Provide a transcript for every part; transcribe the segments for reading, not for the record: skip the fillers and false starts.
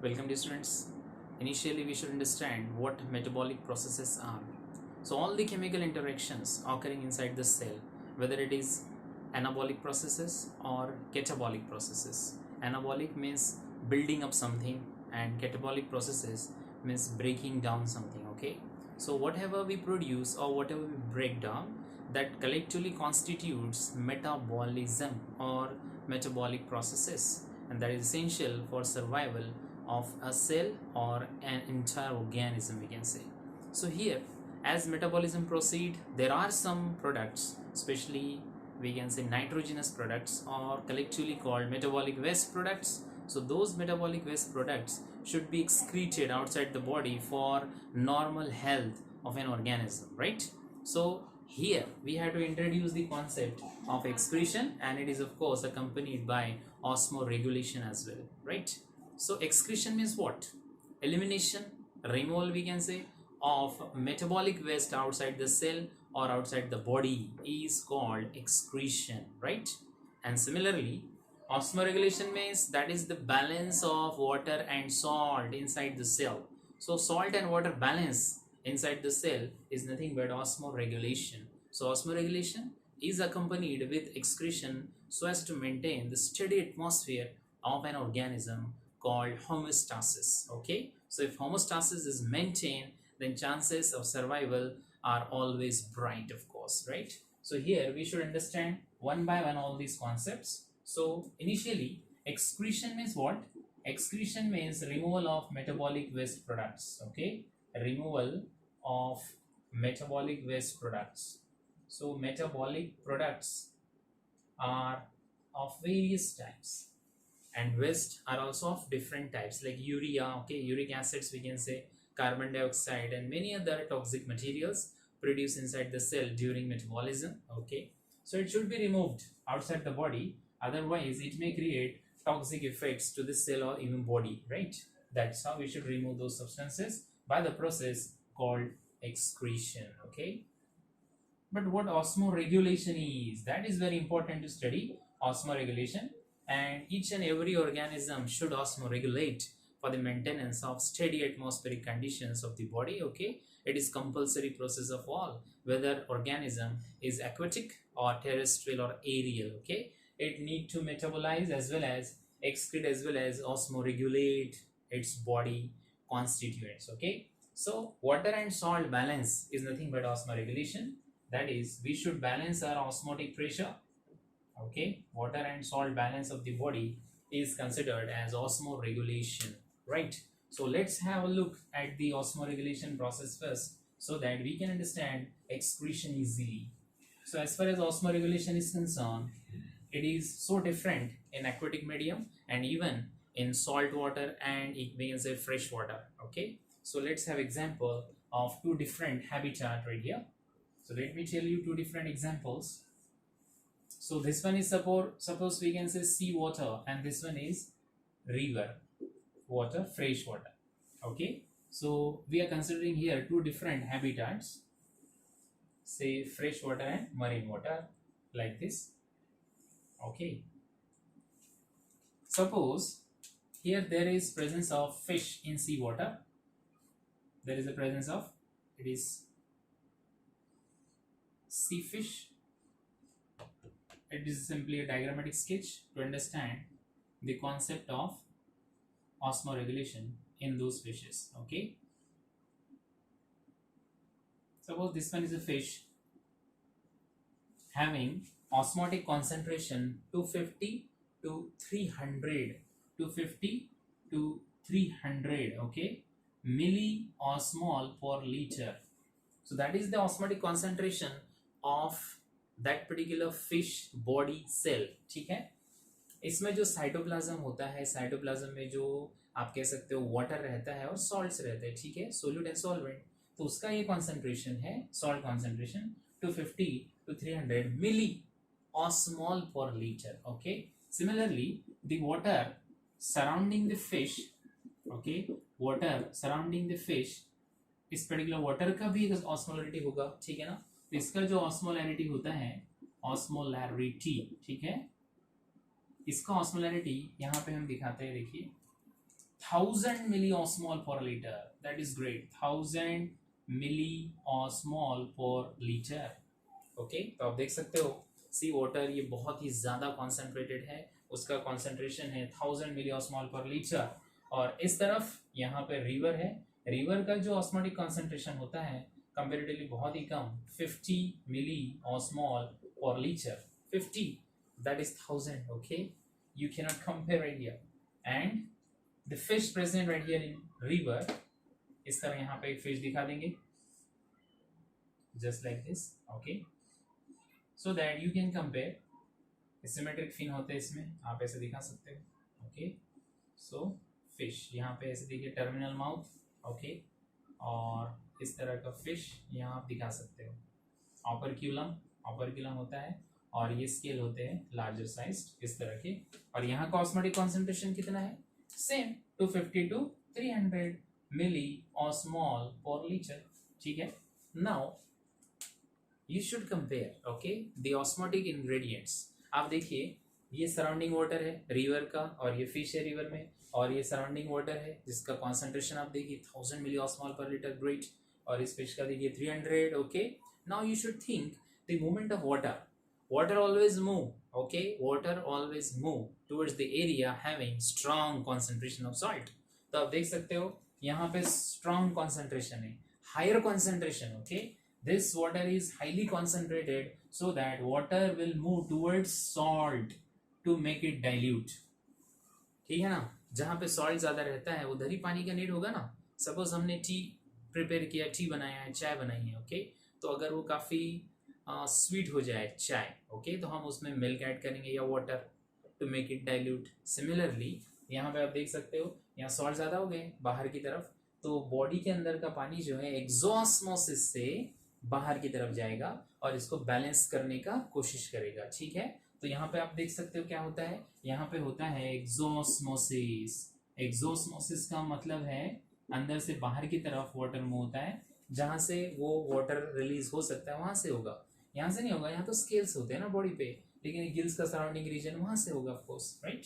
Welcome dear students. Initially we should understand what metabolic processes are. So all the chemical interactions occurring inside the cell, whether it is anabolic processes or catabolic processes. Anabolic means building up something and catabolic processes means breaking down something, okay? So whatever we produce or whatever we break down, that collectively constitutes metabolism or metabolic processes, and that is essential for survival of a cell or an entire organism, we can say. So here, as metabolism proceed, there are some products, especially we can say nitrogenous products, or collectively called metabolic waste products. So those metabolic waste products should be excreted outside the body for normal health of an organism, right? So here we have to introduce the concept of excretion, and it is of course accompanied by osmoregulation as well, right? So excretion means what? Elimination, removal, we can say, of metabolic waste outside the cell or outside the body is called excretion, right? And similarly, osmoregulation means that is the balance of water and salt inside the cell. So salt and water balance inside the cell is nothing but osmoregulation. So osmoregulation is accompanied with excretion so as to maintain the steady atmosphere of an organism called homeostasis, okay? So if homeostasis is maintained, then chances of survival are always bright, of course, right? So here we should understand one by one all these concepts. So initially, excretion means what? Excretion means removal of metabolic waste products, okay? Removal of metabolic waste products. So metabolic products are of various types, and waste are also of different types, like urea, okay, uric acids, we can say, carbon dioxide, and many other toxic materials produced inside the cell during metabolism, okay? So it should be removed outside the body, otherwise it may create toxic effects to the cell or even body, right? That's how we should remove those substances, by the process called excretion, okay? But what osmoregulation is, that is very important to study. Osmoregulation, and each and every organism should osmoregulate for the maintenance of steady atmospheric conditions of the body, okay? It is compulsory process of all, whether organism is aquatic or terrestrial or aerial, okay? It need to metabolize as well as excrete as well as osmoregulate its body constituents, okay? So water and salt balance is nothing but osmoregulation. That is, we should balance our osmotic pressure, okay? Water and salt balance of the body is considered as osmoregulation, right? So let's have a look at the osmoregulation process first, so that we can understand excretion easily. So as far as osmoregulation is concerned, it is so different in aquatic medium and even in salt water and it means a fresh water, okay? So let's have example of two different habitat right here. So let me tell you two different examples. So this one is suppose we can say sea water, and this one is river water, fresh water, okay? So we are considering here two different habitats, say fresh water and marine water, like this, okay? Suppose here there is presence of fish in sea water. There is a presence of, it is sea fish. It is simply a diagrammatic sketch to understand the concept of osmoregulation in those fishes, okay? Suppose this one is a fish having osmotic concentration 250 to 300, 250 to 300, okay, milliosmol per liter. So that is the osmotic concentration of that particular fish body cell, ठीक है? इसमें जो cytoplasm होता है, cytoplasm में जो आप कह सकते हो वाटर रहता है और सॉल्ट्स रहते हैं, ठीक है, सोल्यूट एंड सॉल्वेंट, तो उसका ये कॉन्सेंट्रेशन है, salt concentration 250 to 300 milli osmol per liter, okay? Similarly, the water surrounding the fish, okay, water surrounding the fish, इस पर्टिकुलर वाटर का भी ऑस्मोलैरिटी होगा, ठीक है ना? तो इसका जो ऑस्मोलैरिटी होता है, ऑस्मोलैरिटी, ठीक है, इसका ऑस्मोलैरिटी यहाँ पे हम दिखाते हैं, देखिए 1000 milliosmol per liter. That is great. 1000 milliosmol per liter. Okay तो आप देख सकते हो सी वाटर ये बहुत ही ज़्यादा कॉन्सेंट्रेटेड है, उसका कॉन्सेंट्रेशन है 1000 मिलीऑस्मॉल पर लीटर। और इस तरफ यहाँ पे रिवर है, रिवर का जो ऑस्मोटिक कॉन्सेंट्रेशन होता है कंपेरेटिवली बहुत ही कम, 50 मिलीऑस्मॉल पर litre. 50 that is 1000. okay, you cannot compare right here. And the fish present right here in river, इस तरह यहाँ पे एक फिश दिखा देंगे just like this. okay, so that you can compare. Symmetric fin होते हैं इसमें, आप ऐसे दिखा सकते हो। ओके सो फिश यहाँ पे ऐसे देखिए टर्मिनल माउथ। ओके और इस तरह का फिश यहाँ आप दिखा सकते हो। ऑपरक्यूलम होता है और ये स्केल होते हैं लार्जर साइज इस तरह के। और यहाँ का ऑस्मोटिक कॉन्सेंट्रेशन कितना है, सेम 250 to 300 मिली ऑस्मॉल पर लीटर। ठीक है, now you should compare okay the osmotic ingredients. आप देखिए ये सराउंडिंग वाटर है रिवर का और ये फिश है रिवर में, और ये सराउंडिंग वाटर है जिसका कॉन्सेंट्रेशन आप देखिए 1000 मिली ऑस्मॉल पर लीटर, ग्रेट। और इस फिश का देखिए 300। Okay now you should think the movement of water always move. Okay water always move towards the area having strong concentration of salt. तो आप देख सकते हो यहाँ पे स्ट्रॉन्ग कॉन्सेंट्रेशन है, higher concentration. Okay this water is highly concentrated so that water will move towards salt to make it dilute. ठीक है ना, जहाँ पे सॉल्ट ज़्यादा रहता है उधर ही पानी का नीड होगा ना। सपोज हमने टी प्रिपेयर किया, टी बनाया है, चाय बनाई है। ओके तो अगर वो काफ़ी स्वीट हो जाए चाय, ओके तो हम उसमें मिल्क ऐड करेंगे या water to make it dilute. Similarly यहाँ पे आप देख सकते हो यहाँ सॉल्ट ज़्यादा हो गए बाहर की तरफ, तो बॉडी के अंदर का पानी जो है एक्सॉस्मोसिस से बाहर की तरफ जाएगा और इसको बैलेंस करने का कोशिश करेगा। ठीक है, तो यहाँ पे आप देख सकते हो क्या होता है, यहाँ पे होता है एक्सोस्मोसिस। एक्सोस्मोसिस का मतलब है अंदर से बाहर की तरफ वाटर मूव होता है, जहाँ से वो वाटर रिलीज हो सकता है वहां से होगा, यहाँ से नहीं होगा। यहाँ तो स्केल्स होते हैं ना बॉडी पे, लेकिन गिल्स का सराउंडिंग रीजन वहां से होगा ऑफकोर्स, राइट।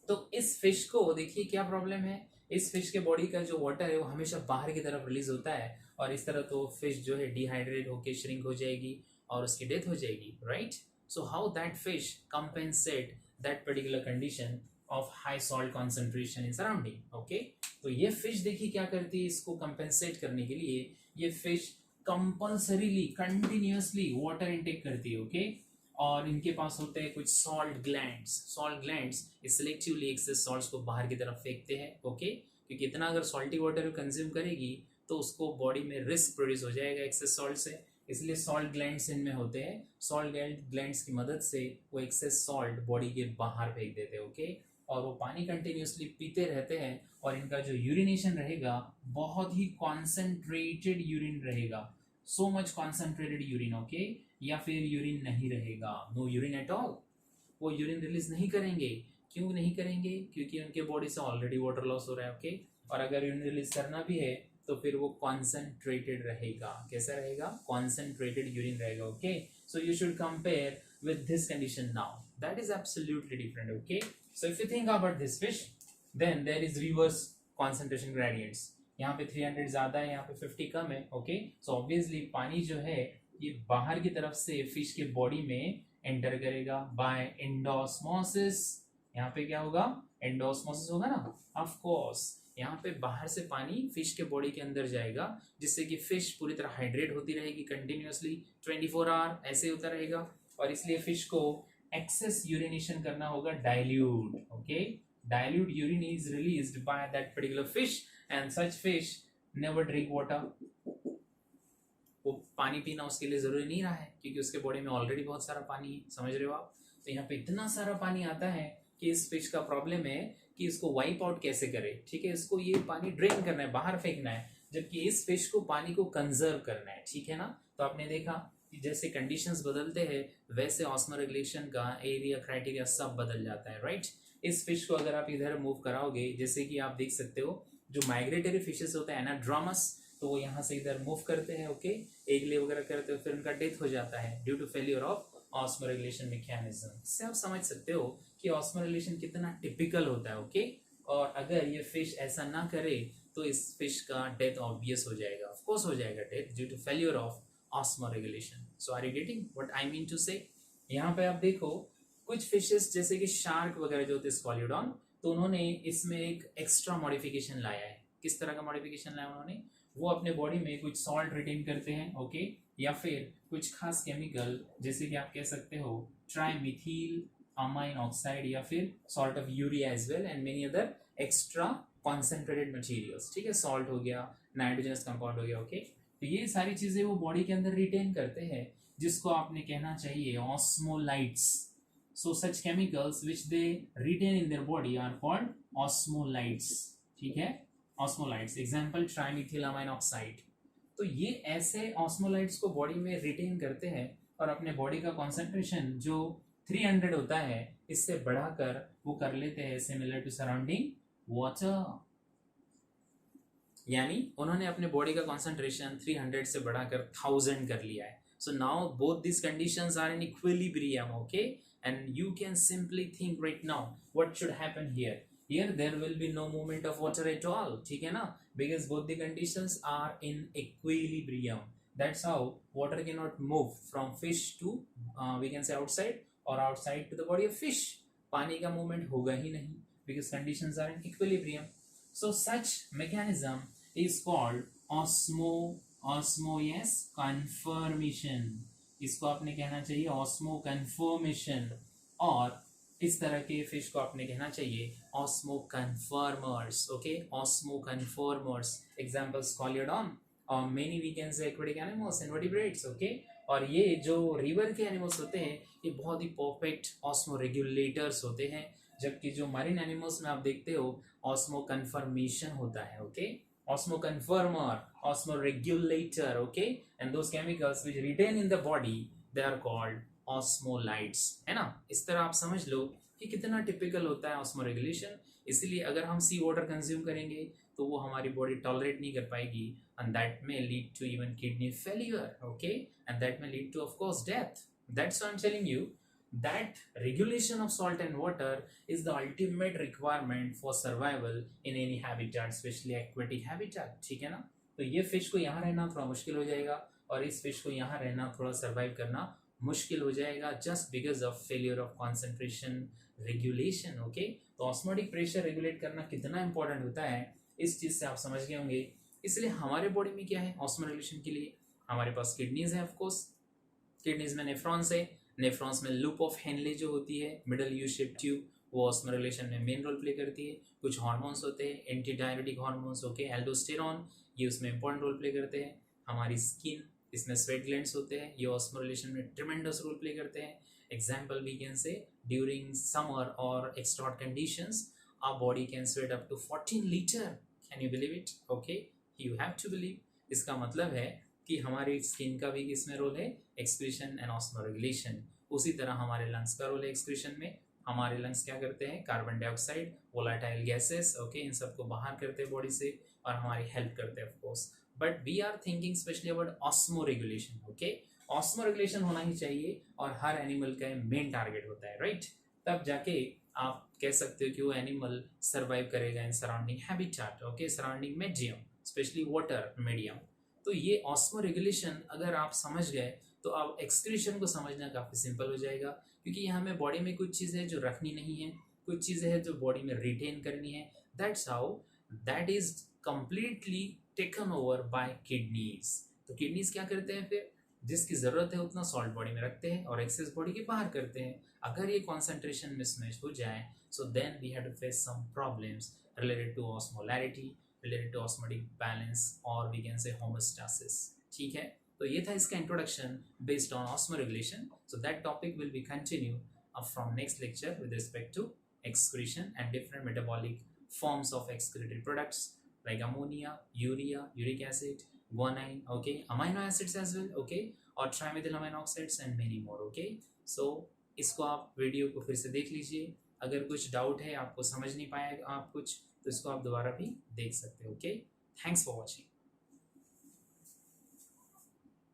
तो इस फिश को देखिए क्या प्रॉब्लम है, इस फिश के बॉडी का जो वाटर है वो हमेशा बाहर की तरफ रिलीज होता है, और इस तरह तो फिश जो है डिहाइड्रेट होकर श्रिंक हो जाएगी और उसकी डेथ हो जाएगी, right. So how that fish compensate that particular condition of high salt concentration in surrounding. Okay तो ये फिश देखिए क्या करती है, इसको कंपेंसेट करने के लिए ये fish compulsorily continuously water intake करती है। ओके और इनके पास होते हैं कुछ salt glands selectively excess salts को बाहर की तरफ फेंकते हैं। ओके क्योंकि इतना अगर सॉल्टी वाटर कंज्यूम करेगी तो उसको बॉडी में रिस्क प्रोड्यूस हो जाएगा एक्सेस सॉल्ट से, इसलिए सॉल्ट ग्लैंड्स इनमें होते हैं। सॉल्ट ग्लैंड्स की मदद से वो एक्सेस सॉल्ट बॉडी के बाहर फेंक देते हैं। ओके और वो पानी कंटिन्यूसली पीते रहते हैं और इनका जो यूरिनेशन रहेगा बहुत ही कॉन्सेंट्रेटेड यूरिन रहेगा, so much concentrated urine. Okay या फिर यूरिन नहीं रहेगा, नो यूरिन एट ऑल, वो यूरिन रिलीज नहीं करेंगे। क्यों नहीं करेंगे, क्योंकि उनके बॉडी से ऑलरेडी वाटर लॉस हो रहा है। ओके और अगर यूरिन रिलीज करना भी है तो फिर वो कॉन्सेंट्रेटेड रहेगा। कैसा रहेगा, कॉन्सेंट्रेटेड यूरिन रहेगा। Okay so you should compare with this condition now, that is absolutely different. Okay so if you think about this fish then there is reverse concentration gradients. यहाँ पे 300 ज्यादा है, यहाँ पे 50 कम है। ओके सो ऑब्वियसली पानी जो है ये बाहर की तरफ से फिश के बॉडी में एंटर करेगा बाय एंडोस्मोसिस। यहाँ पे क्या होगा, एंडोस्मोसिस होगा ना, ऑफ कोर्स यहाँ पे बाहर से पानी फिश के बॉडी के अंदर जाएगा, जिससे कि फिश पूरी तरह हाइड्रेट होती रहेगी कंटिन्यूअसली 24 आवर ऐसे होता रहेगा, और इसलिए फिश को एक्सेस यूरिनेशन करना होगा dilute. Okay dilute urine is released by that particular fish and such fish never drink water. वो पानी पीना उसके लिए जरूरी नहीं रहा है क्योंकि उसके बॉडी में ऑलरेडी बहुत सारा पानी है, समझ रहे हो आप। तो यहाँ पे इतना सारा पानी आता है कि इस फिश का प्रॉब्लम है कि इसको वाइप आउट कैसे करे। ठीक है, इसको ये पानी ड्रेन करना है, बाहर फेंकना है, जबकि इस फिश को पानी को कंजर्व करना है। ठीक है ना, तो आपने देखा कि जैसे कंडीशंस बदलते हैं वैसे ऑस्मोरेगुलेशन का एरिया क्राइटेरिया सब बदल जाता है, राइट। इस फिश को अगर आप इधर मूव कराओगे, जैसे कि आप देख सकते हो जो माइग्रेटरी फिशेस होते हैं एनाड्रोमस, तो वो यहाँ से इधर मूव करते हैं। ओके एग ले वगैरह करते हो, फिर उनका डेथ हो जाता है due to failure of osmoregulation mechanism. इससे आप समझ सकते हो कि ऑस्मोरेगुलेशन कितना टिपिकल होता है। ओके और अगर ये फिश ऐसा ना करे तो इस फिश का डेथ ऑब्वियस हो जाएगा, ऑफ कोर्स हो जाएगा death due to failure of osmoregulation. So are you getting what I mean to say? यहाँ पे आप देखो कुछ फिशेस जैसे कि शार्क वगैरह जो होते हैं स्कॉलियोडॉन, तो उन्होंने इसमें एक एक्स्ट्रा मॉडिफिकेशन लाया है। किस तरह का मॉडिफिकेशन लाया उन्होंने? वो अपने बॉडी में कुछ सॉल्ट रिटेन करते हैं, ओके, या फिर कुछ खास केमिकल जैसे कि आप कह सकते हो ट्राइमिथिल अमाइन ऑक्साइड या फिर salt of urea as well and many other extra concentrated materials, ठीक है, सॉल्ट हो गया, नाइट्रोजनस कंपाउंड हो गया, ओके। तो ये सारी चीजें वो बॉडी के अंदर रिटेन करते हैं, जिसको आपने कहना चाहिए osmolytes. So such chemicals which they retain in their body are called osmolytes, ठीक है, ऑस्मोलाइट्स। Example ट्राइमिथिलामाइन oxide. तो ये ऐसे ऑस्मोलाइट्स को बॉडी में रिटेन करते हैं और अपने बॉडी का कॉन्सेंट्रेशन जो 300 होता है इससे बढ़ाकर वो कर लेते हैं सिमिलर टू सराउंडिंग वाटर। यानी उन्होंने अपने बॉडी का कॉन्सेंट्रेशन 300 से बढ़ाकर 1000 कर लिया है। So now both this conditions are in equilibrium, okay, and you can simply think right now what should happen here. Here there will be no movement of water at all, ठीक है ना, because both the conditions are in equilibrium. That's how water cannot move from fish to we can say outside or outside to the body of fish. पानी का movement होगा ही नहीं because conditions are in equilibrium. So such mechanism is called yes conformation. इसको आपने कहना चाहिए osmo conformation, और इस तरह के फिश को आपने कहना चाहिए osmo conformers, okay, osmo conformers. Example Scoliodon और many we can say aquatic animals, invertebrates, okay. और ये जो रिवर के एनिमल्स होते हैं ये बहुत ही परफेक्ट ऑस्मो रेगुलेटर्स होते हैं, जबकि जो मरीन एनिमल्स में आप देखते हो ऑस्मो कन्फर्मेशन होता है, okay, osmo conformer, osmo regulator, okay, and those chemicals which retain in the body they are called osmolytes, है ना। इस तरह आप समझ लो कि कितना टिपिकल होता है ऑस्मो रेगुलेशन। इसलिए अगर हम सी वाटर कंज्यूम करेंगे तो वो हमारी बॉडी टॉलरेट नहीं कर पाएगी and that may lead to even kidney failure, okay, and that may lead to of course death. That's why I am telling you that regulation of salt and water is the ultimate requirement for survival in any habitat, especially aquatic habitat, ठीक है ना। तो ये fish को यहाँ रहना थोड़ा मुश्किल हो जाएगा और इस फिश को यहाँ रहना थोड़ा सर्वाइव करना मुश्किल हो जाएगा just because of failure of concentration regulation, okay. तो ऑस्मोटिक प्रेशर रेगुलेट करना कितना इंपॉर्टेंट होता है इस चीज से आप समझ गए होंगे। इसलिए हमारे बॉडी में क्या है ऑस्मो रेगुलेशन के लिए? हमारे पास किडनीज है, ऑफकोर्स किडनीज में नेफ्रॉन्स है, नेफ्रॉन्स में लूप ऑफ हेनले जो होती है मिडल यू शेप ट्यूब, वो ऑस्मो रेगुलेशन में मेन रोल प्ले करती है। कुछ हार्मोन्स होते हैं anti diabetic hormones, okay, aldosterone, ये उसमें इंपॉर्टेंट रोल प्ले करते हैं। हमारी स्किन, इसमें स्वेट ग्लैंड्स होते हैं, ये ऑस्मो रिलेशन में ट्रिमेंडस रोल प्ले करते हैं। Example we can say during summer और extra hot conditions our body can sweat up to 14 litre. Can you believe it? Okay, you have to believe. इसका मतलब है कि हमारी स्किन का भी इसमें रोल है, एक्सक्रीशन एंड ऑस्मो रेगुलेशन। उसी तरह हमारे लंग्स का रोल है एक्सक्रीशन में। हमारे लंग्स क्या करते हैं? Carbon dioxide, volatile gases, okay, इन सबको बाहर करते हैं बॉडी से और हमारी हेल्प करते हैं of course. But we are thinking specially about osmoregulation, okay. Osmoregulation होना ही चाहिए और हर एनिमल का मेन टारगेट होता है, राइट? तब जाके आप कह सकते हो कि वो एनिमल सर्वाइव करेगा in surrounding habitat, okay, surrounding medium, specially water medium. तो ये ऑस्मो रेगुलेशन अगर आप समझ गए तो आप एक्सक्रीशन को समझना काफ़ी सिंपल हो जाएगा, क्योंकि यहाँ हमें बॉडी में कुछ चीज़ें जो रखनी नहीं है, कुछ चीज़ें हैं जो बॉडी में रिटेन करनी है। That's how that is completely taken over by kidneys. तो किडनीज क्या करते हैं फिर? जिसकी ज़रूरत है उतना सॉल्ट बॉडी में रखते हैं और एक्सेस बॉडी के बाहर करते हैं। अगर ये कॉन्सेंट्रेशन मिसमैच हो जाए so then we have to face some problems related to osmolarity, related to osmotic balance, or we can say homeostasis, ठीक है। तो ये था इसका introduction based on osmoregulation. So that topic will be continue from next lecture with respect to excretion and different metabolic forms of excreted products like ammonia, urea, uric acid, guanine, okay, amino acids as well, okay, और trimethylamine oxides and many more, okay. So इसको आप video को फिर से देख लीजिए। अगर कुछ डाउट है, आपको समझ नहीं पाएगा आप कुछ, तो इसको आप दोबारा भी देख सकते हो, ओके। Thanks for watching.